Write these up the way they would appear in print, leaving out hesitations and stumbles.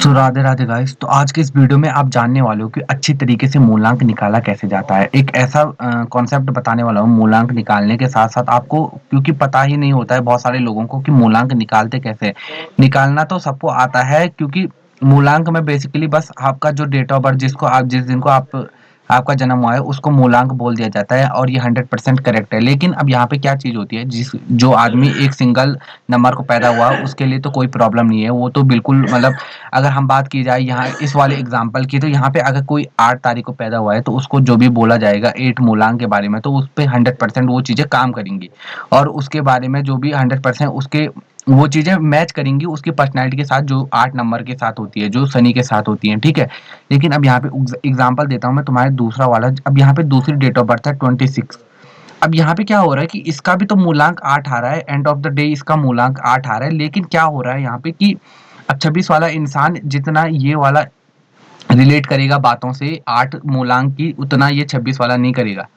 सो Radhe Radhe guys. तो आज के इस वीडियो में आप जानने वाले हो कि अच्छी तरीके से मूलांक निकाला कैसे जाता है। एक ऐसा कॉन्सेप्ट बताने वाला हूँ मूलांक निकालने के साथ साथ आपको, क्योंकि पता ही नहीं होता है बहुत सारे लोगों को कि मूलांक निकालते कैसे हैं। निकालना तो सबको आता है, क्योंकि मूलांक में बेसिकली बस आपका जो डेट ऑफ बर्थ जिस दिन को आपका जन्म हुआ है उसको मूलांक बोल दिया जाता है, और ये 100% करेक्ट है। लेकिन अब यहाँ पे क्या चीज होती है, जो आदमी एक सिंगल नंबर को पैदा हुआ उसके लिए तो कोई प्रॉब्लम नहीं है, वो तो बिल्कुल मतलब अगर हम बात की जाए यहाँ इस वाले एग्जाम्पल की, तो यहाँ पे अगर कोई 8 तारीख को पैदा हुआ है तो उसको जो भी बोला जाएगा 8 मूलांक के बारे में, तो उस पे 100% वो चीजें काम करेंगी। और उसके बारे में जो भी 100% उसके वो चीजें मैच करेंगी उसकी पर्सनैलिटी के साथ, जो 8 नंबर के साथ होती है, जो शनि के साथ होती है। ठीक है। लेकिन अब यहाँ पे एग्जाम्पल देता हूँ मैं तुम्हारे दूसरा वाला। अब यहाँ पे दूसरी डेट ऑफ बर्थ है 26। अब यहाँ पे क्या हो रहा है कि इसका भी तो मूलांक 8 आ रहा है, एंड ऑफ द डे इसका मूलांक 8 आ रहा है। लेकिन क्या हो रहा है यहाँ पे कि अब 26 वाला इंसान जितना ये वाला रिलेट करेगा बातों से 8 मूलांक की, उतना ये 26 वाला नहीं करेगा।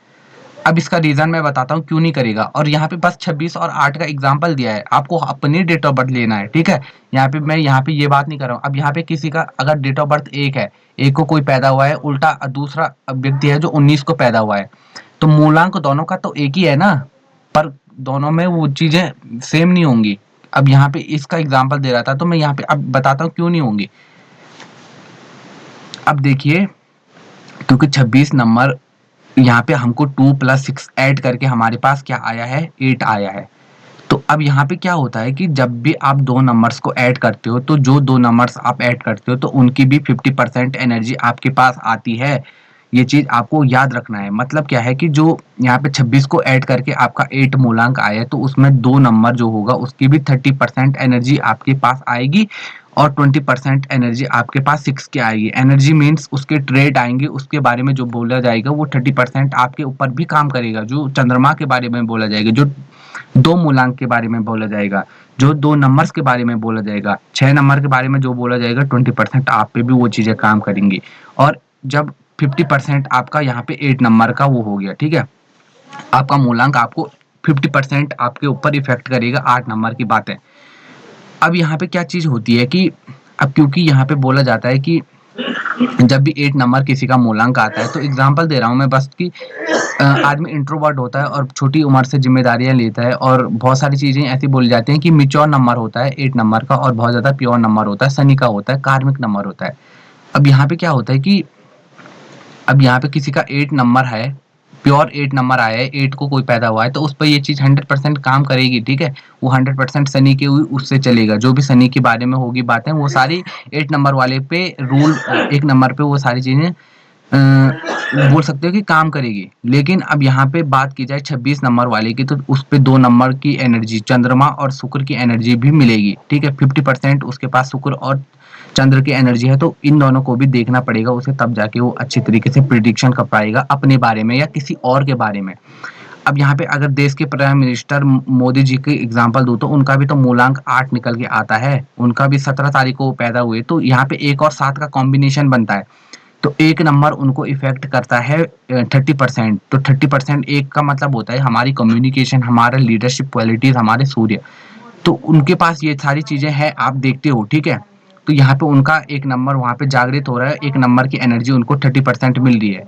अब इसका रीजन मैं बताता हूँ क्यों नहीं करेगा। और यहाँ पे बस 26 और 8 का एग्जाम्पल दिया है, आपको अपनी डेट ऑफ बर्थ लेना है। ठीक है। यहाँ पे ये बात नहीं कर रहा हूँ। अब यहाँ पे किसी का अगर डेट ऑफ बर्थ एक है, एक को कोई पैदा हुआ है, उल्टा दूसरा व्यक्ति है जो 19 को पैदा हुआ है, तो मूलांक दोनों का तो एक ही है ना, पर दोनों में वो चीजें सेम नहीं होंगी। अब यहाँ पे इसका एग्जाम्पल दे रहा था, तो मैं यहाँ पे अब बताता हूँ क्यों नहीं होंगी। अब देखिए, क्योंकि 26 नंबर यहाँ पे हमको 2 + 6 ऐड करके हमारे पास क्या आया है, 8 आया है। तो अब यहाँ पे क्या होता है कि जब भी आप दो नंबर्स को ऐड करते हो, तो जो दो नंबर्स आप ऐड करते हो तो उनकी भी 50% एनर्जी आपके पास आती है। ये चीज आपको याद रखना है। मतलब क्या है कि जो यहाँ पे 26 को ऐड करके आपका 8 मूलांक आया है, तो उसमें दो नंबर जो होगा उसकी भी 30% एनर्जी आपके पास आएगी, और 20% एनर्जी आपके पास 6 की आएगी। एनर्जी मीन्स उसके ट्रेड आएंगे, उसके बारे में जो बोला जाएगा वो 30% आपके ऊपर भी काम करेगा। जो चंद्रमा के बारे में बोला जाएगा, जो दो मूलांक के बारे में बोला जाएगा, जो दो नंबर्स के बारे में बोला जाएगा, 6 नंबर के बारे में जो बोला जाएगा, 20% आप पे भी वो चीजें काम करेंगी। और जब 50% आपका यहाँ पे 8 नंबर का वो हो गया, ठीक है, आपका मूलांक आपको 50% आपके ऊपर इफेक्ट करेगा 8 नंबर की बात है। अब यहाँ पे क्या चीज होती है कि अब क्योंकि यहाँ पे बोला जाता है कि जब भी 8 नंबर किसी का मूलांक आता है, तो एग्जाम्पल दे रहा हूँ मैं बस कि आदमी इंट्रोवर्ट होता है और छोटी उम्र से जिम्मेदारियां लेता है, और बहुत सारी चीजें ऐसी बोली जाती हैं कि मिच्योर नंबर होता है 8 नंबर का, और बहुत ज्यादा प्योर नंबर होता है, शनि का होता है, कार्मिक नंबर होता है। अब यहाँ पे क्या होता है कि अब यहाँ पे किसी का 8 नंबर है, प्योर 8 नंबर आया है, 8 को कोई पैदा हुआ है, तो उस पर ये चीज 100% काम करेगी। ठीक है। वो 100% शनि के उससे चलेगा, जो भी शनि के बारे में होगी बातें वो सारी 8 नंबर वाले पे रूल, एक नंबर पे वो सारी चीजें बोल सकते हो कि काम करेगी। लेकिन अब यहाँ पे बात की जाए 26 नंबर वाले की, तो उस पे दो नंबर की एनर्जी, चंद्रमा और शुक्र की एनर्जी भी मिलेगी। ठीक है। 50% उसके पास शुक्र और चंद्र की एनर्जी है, तो इन दोनों को भी देखना पड़ेगा उसे, तब जाके वो अच्छी तरीके से प्रिडिक्शन कर पाएगा अपने बारे में या किसी और के बारे में। अब यहाँ पे अगर देश के प्राइम मिनिस्टर मोदी जी की एग्जांपल दूं, तो उनका भी तो मूलांक 8 निकल के आता है। उनका भी 17 तारीख को पैदा हुए, तो यहाँ पे 1 और 7 का कॉम्बिनेशन बनता है, तो एक नंबर उनको इफेक्ट करता है 30%। तो 30% एक का मतलब होता है हमारी कम्युनिकेशन, हमारा लीडरशिप क्वालिटीज, हमारे सूर्य। तो उनके पास ये सारी चीजें हैं, आप देखते हो। ठीक है। तो यहाँ पे उनका एक नंबर वहां पे जागृत हो रहा है, एक नंबर की एनर्जी उनको 30% मिल रही है।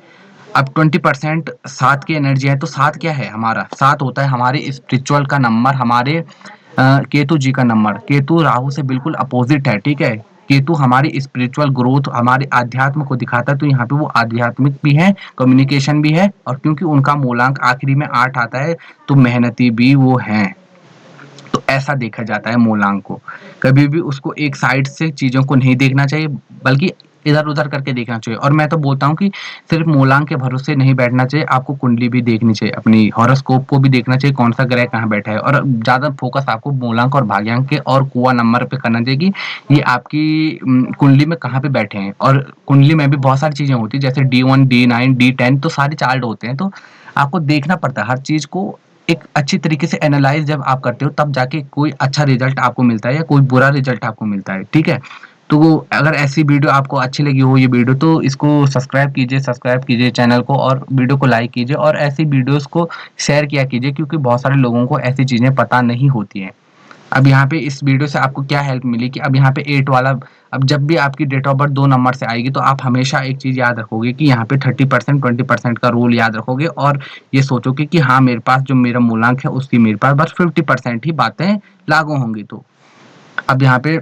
अब 20% 7 की एनर्जी है, तो 7 क्या है, हमारा 7 होता है हमारे स्पिरिचुअल का नंबर, हमारे केतु जी का नंबर। केतु राहु से बिल्कुल अपोजिट है। ठीक है। केतु हमारी स्पिरिचुअल ग्रोथ, हमारे आध्यात्म को दिखाता है, तो यहाँ पे वो आध्यात्मिक भी है, कम्युनिकेशन भी है, और क्योंकि उनका मूलांक आखिरी में 8 आता है, तो मेहनती भी वो हैं। तो ऐसा देखा जाता है मूलांक को। कभी भी उसको एक साइड से चीजों को नहीं देखना चाहिए, बल्कि इधर उधर करके देखना चाहिए। और मैं तो बोलता हूँ कि सिर्फ मूलांक के भरोसे नहीं बैठना चाहिए, आपको कुंडली भी देखनी चाहिए, अपनी हॉरोस्कोप को भी देखना चाहिए, कौन सा ग्रह कहाँ बैठा है। और ज्यादा फोकस आपको मूलांक और भाग्यांक के और कुआ नंबर पे करना चाहिए कि ये आपकी कुंडली में कहाँ पे बैठे हैं। और कुंडली में भी बहुत सारी चीजें होती है, जैसे D1 D9 D10, तो सारे चार्ट होते हैं, तो आपको देखना पड़ता है हर चीज को। एक अच्छी तरीके से एनालाइज जब आप करते हो, तब जाके कोई अच्छा रिजल्ट आपको मिलता है या कोई बुरा रिजल्ट आपको मिलता है। ठीक है। तो अगर ऐसी वीडियो आपको अच्छी लगी हो ये वीडियो, तो इसको सब्सक्राइब कीजिए चैनल को, और वीडियो को लाइक कीजिए, और ऐसी वीडियोस को शेयर किया कीजिए, क्योंकि बहुत सारे लोगों को ऐसी चीजें पता नहीं होती हैं। अब यहाँ पे इस वीडियो से आपको क्या हेल्प मिली कि अब यहाँ पे 8 वाला अब जब भी आपकी डेट ऑफ बर्थ 2 नंबर से आएगी तो आप हमेशा एक चीज़ याद रखोगे कि यहाँ पे 30% 20% का रूल याद रखोगे और ये सोचोगे कि हाँ, मेरे पास जो मेरा मूलांक है उसकी मेरे पास बस 50% ही बातें लागू होंगी। तो अब यहाँ पे